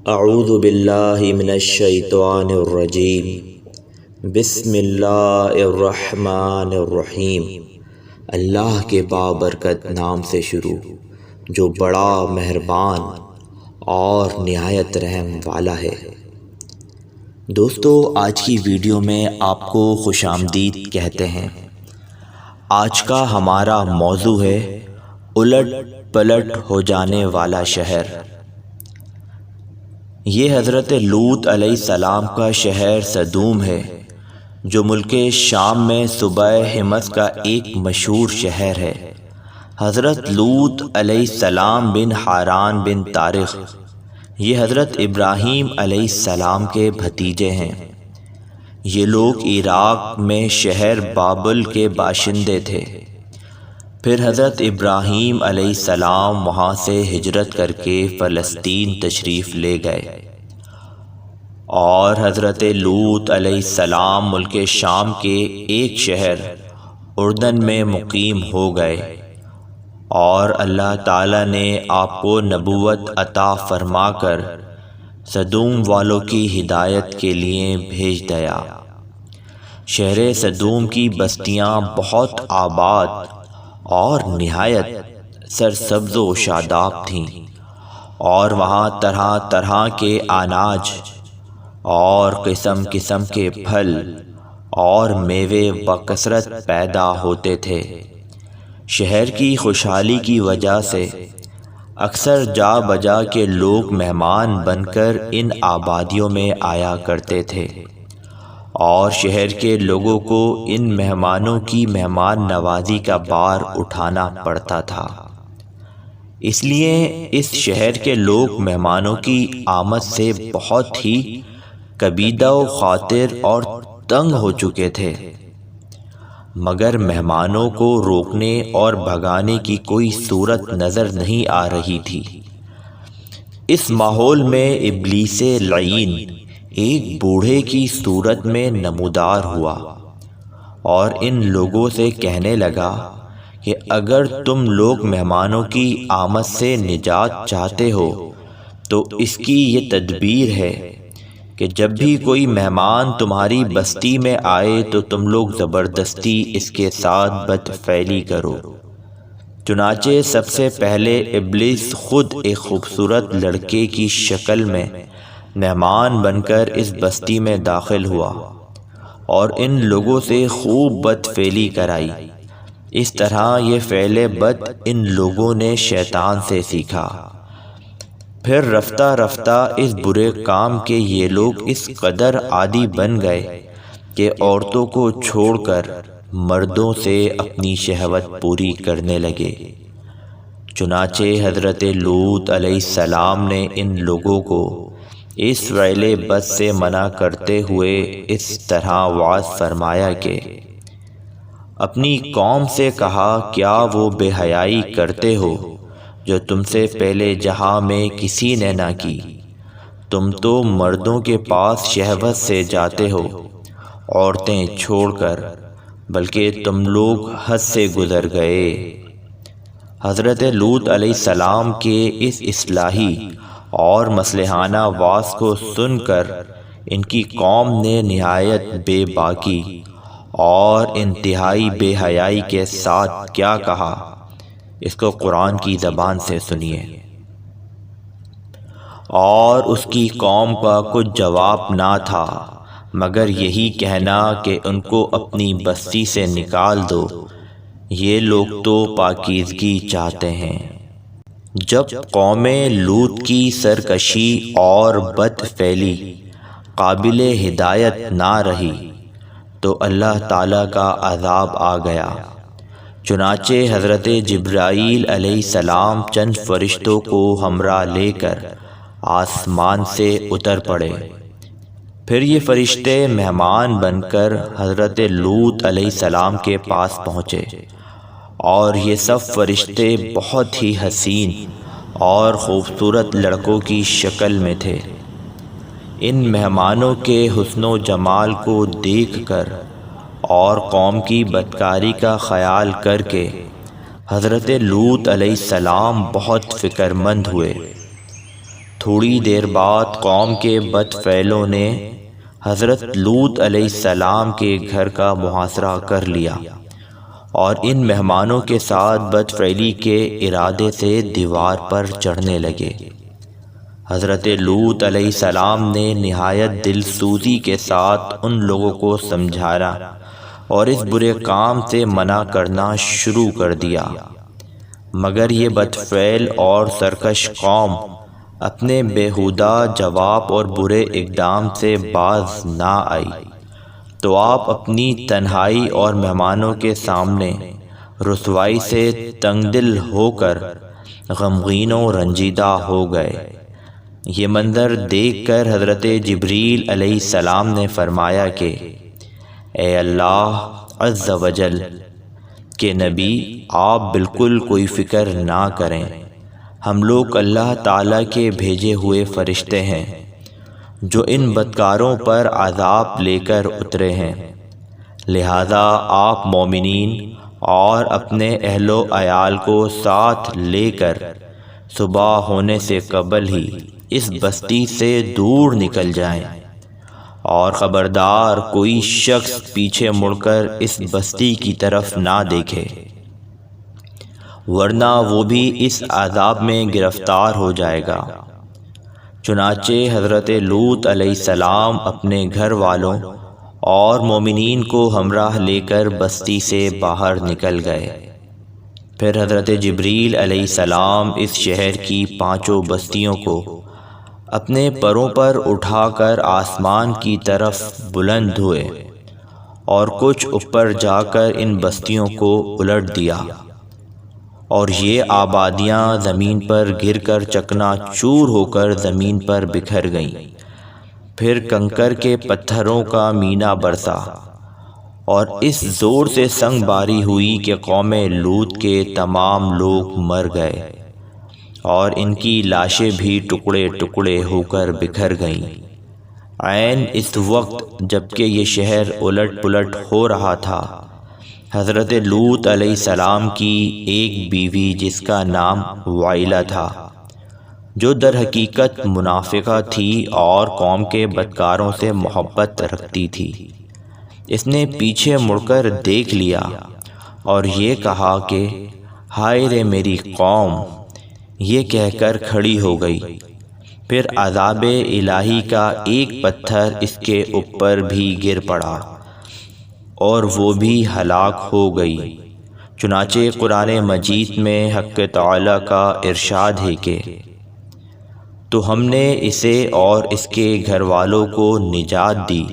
اعوذ باللہ من الشیطان الرجیم بسم اللہ الرحمن الرحیم۔ اللہ کے بابرکت نام سے شروع جو بڑا مہربان اور نہایت رحم والا ہے۔ دوستو، آج کی ویڈیو میں آپ کو خوش آمدید کہتے ہیں۔ آج کا ہمارا موضوع ہے الٹ پلٹ ہو جانے والا شہر۔ یہ حضرت لوط علیہ السلام کا شہر سدوم ہے، جو ملک شام میں صوبہ حمص کا ایک مشہور شہر ہے۔ حضرت لوط علیہ السلام بن حاران بن طارق یہ حضرت ابراہیم علیہ السلام کے بھتیجے ہیں۔ یہ لوگ عراق میں شہر بابل کے باشندے تھے۔ پھر حضرت ابراہیم علیہ السلام وہاں سے ہجرت کر کے فلسطین تشریف لے گئے، اور حضرت لوط علیہ السلام ملک شام کے ایک شہر اردن میں مقیم ہو گئے، اور اللہ تعالیٰ نے آپ کو نبوت عطا فرما کر سدوم والوں کی ہدایت کے لیے بھیج دیا۔ شہر سدوم کی بستیاں بہت آباد اور نہایت سرسبز و شاداب تھیں، اور وہاں طرح طرح کے اناج اور قسم قسم کے پھل اور میوے بکثرت پیدا ہوتے تھے۔ شہر کی خوشحالی کی وجہ سے اکثر جا بجا کے لوگ مہمان بن کر ان آبادیوں میں آیا کرتے تھے، اور شہر کے لوگوں کو ان مہمانوں کی مہمان نوازی کا بار اٹھانا پڑتا تھا۔ اس لیے اس شہر کے لوگ مہمانوں کی آمد سے بہت ہی کبیدہ و خاطر اور تنگ ہو چکے تھے، مگر مہمانوں کو روکنے اور بھگانے کی کوئی صورت نظر نہیں آ رہی تھی۔ اس ماحول میں ابلیس لعین ایک بوڑھے کی صورت میں نمودار ہوا، اور ان لوگوں سے کہنے لگا کہ اگر تم لوگ مہمانوں کی آمد سے نجات چاہتے ہو تو اس کی یہ تدبیر ہے کہ جب بھی کوئی مہمان تمہاری بستی میں آئے تو تم لوگ زبردستی اس کے ساتھ بد فعلی کرو۔ چنانچہ سب سے پہلے ابلیس خود ایک خوبصورت لڑکے کی شکل میں مہمان بن کر اس بستی میں داخل ہوا، اور ان لوگوں سے خوب بد فعلی کرائی۔ اس طرح یہ فعل بد ان لوگوں نے شیطان سے سیکھا۔ پھر رفتہ رفتہ اس برے کام کے یہ لوگ اس قدر عادی بن گئے کہ عورتوں کو چھوڑ کر مردوں سے اپنی شہوت پوری کرنے لگے۔ چنانچہ حضرت لوط علیہ السلام نے ان لوگوں کو اس فعل بد سے منع کرتے ہوئے اس طرح وعظ فرمایا کہ اپنی قوم سے کہا، کیا وہ بے حیائی کرتے ہو جو تم سے پہلے جہاں میں کسی نے نہ کی؟ تم تو مردوں کے پاس شہوت سے جاتے ہو عورتیں چھوڑ کر، بلکہ تم لوگ حد سے گزر گئے۔ حضرت لوط علیہ السلام کے اس اصلاحی اور مصلحانہ وعظ کو سن کر ان کی قوم نے نہایت بے باکی اور انتہائی بے حیائی کے ساتھ کیا کہا، اس کو قرآن کی زبان سے سنیے۔ اور اس کی قوم کا کچھ جواب نہ تھا مگر یہی کہنا کہ ان کو اپنی بستی سے نکال دو، یہ لوگ تو پاکیزگی چاہتے ہیں۔ جب قوم لوط کی سرکشی اور بد فعلی قابل ہدایت نہ رہی تو اللہ تعالیٰ کا عذاب آ گیا۔ چنانچہ حضرت جبرائیل علیہ السلام چند فرشتوں کو ہمراہ لے کر آسمان سے اتر پڑے۔ پھر یہ فرشتے مہمان بن کر حضرت لوط علیہ السلام کے پاس پہنچے، اور یہ سب فرشتے بہت ہی حسین اور خوبصورت لڑکوں کی شکل میں تھے۔ ان مہمانوں کے حسن و جمال کو دیکھ کر اور قوم کی بدکاری کا خیال کر کے حضرت لوط علیہ السلام بہت فکر مند ہوئے۔ تھوڑی دیر بعد قوم کے بد فعلوں نے حضرت لوط علیہ السلام کے گھر کا محاصرہ کر لیا اور ان مہمانوں کے ساتھ بد فعلی کے ارادے سے دیوار پر چڑھنے لگے۔ حضرت لوط علیہ السلام نے نہایت دل سوزی کے ساتھ ان لوگوں کو سمجھانا اور اس برے کام سے منع کرنا شروع کر دیا، مگر یہ بد فعل اور سرکش قوم اپنے بیہودہ جواب اور برے اقدام سے باز نہ آئی، تو آپ اپنی تنہائی اور مہمانوں کے سامنے رسوائی سے تنگ دل ہو کر غمگین و رنجیدہ ہو گئے۔ یہ منظر دیکھ کر حضرت جبریل علیہ السلام نے فرمایا کہ اے اللہ عز و جل کے نبی، آپ بالکل کوئی فکر نہ کریں، ہم لوگ اللہ تعالیٰ کے بھیجے ہوئے فرشتے ہیں جو ان بدکاروں پر عذاب لے کر اترے ہیں، لہذا آپ مومنین اور اپنے اہل و عیال کو ساتھ لے کر صبح ہونے سے قبل ہی اس بستی سے دور نکل جائیں، اور خبردار کوئی شخص پیچھے مڑ کر اس بستی کی طرف نہ دیکھے، ورنہ وہ بھی اس عذاب میں گرفتار ہو جائے گا۔ چنانچہ حضرت لوط علیہ السلام اپنے گھر والوں اور مومنین کو ہمراہ لے کر بستی سے باہر نکل گئے۔ پھر حضرت جبریل علیہ السلام اس شہر کی 5 بستیوں کو اپنے پروں پر اٹھا کر آسمان کی طرف بلند ہوئے اور کچھ اوپر جا کر ان بستیوں کو الٹ دیا، اور یہ آبادیاں زمین پر گر کر چکنا چور ہو کر زمین پر بکھر گئیں۔ پھر کنکر کے پتھروں کا مینا برسا اور اس زور سے سنگ باری ہوئی کہ قوم لوط کے تمام لوگ مر گئے اور ان کی لاشیں بھی ٹکڑے ٹکڑے ہو کر بکھر گئیں۔ عین اس وقت جبکہ یہ شہر الٹ پلٹ ہو رہا تھا، حضرت لوط علیہ السلام کی ایک بیوی جس کا نام وائلہ تھا، جو در حقیقت منافقہ تھی اور قوم کے بدکاروں سے محبت رکھتی تھی، اس نے پیچھے مڑ کر دیکھ لیا اور یہ کہا کہ ہائے رے میری قوم، یہ کہہ کر کھڑی ہو گئی۔ پھر عذاب الہی کا ایک پتھر اس کے اوپر بھی گر پڑا اور وہ بھی ہلاک ہو گئی۔ چنانچہ قرآن مجید میں حق تعالیٰ کا ارشاد ہے کہ تو ہم نے اسے اور اس کے گھر والوں کو نجات دی،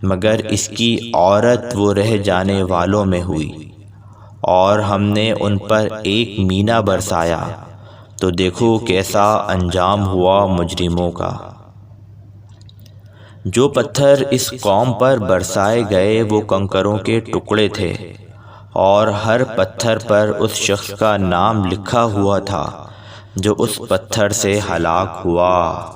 مگر اس کی عورت وہ رہ جانے والوں میں ہوئی، اور ہم نے ان پر ایک مینا برسایا، تو دیکھو کیسا انجام ہوا مجرموں کا۔ جو پتھر اس قوم پر برسائے گئے وہ کنکروں کے ٹکڑے تھے، اور ہر پتھر پر اس شخص کا نام لکھا ہوا تھا جو اس پتھر سے ہلاک ہوا۔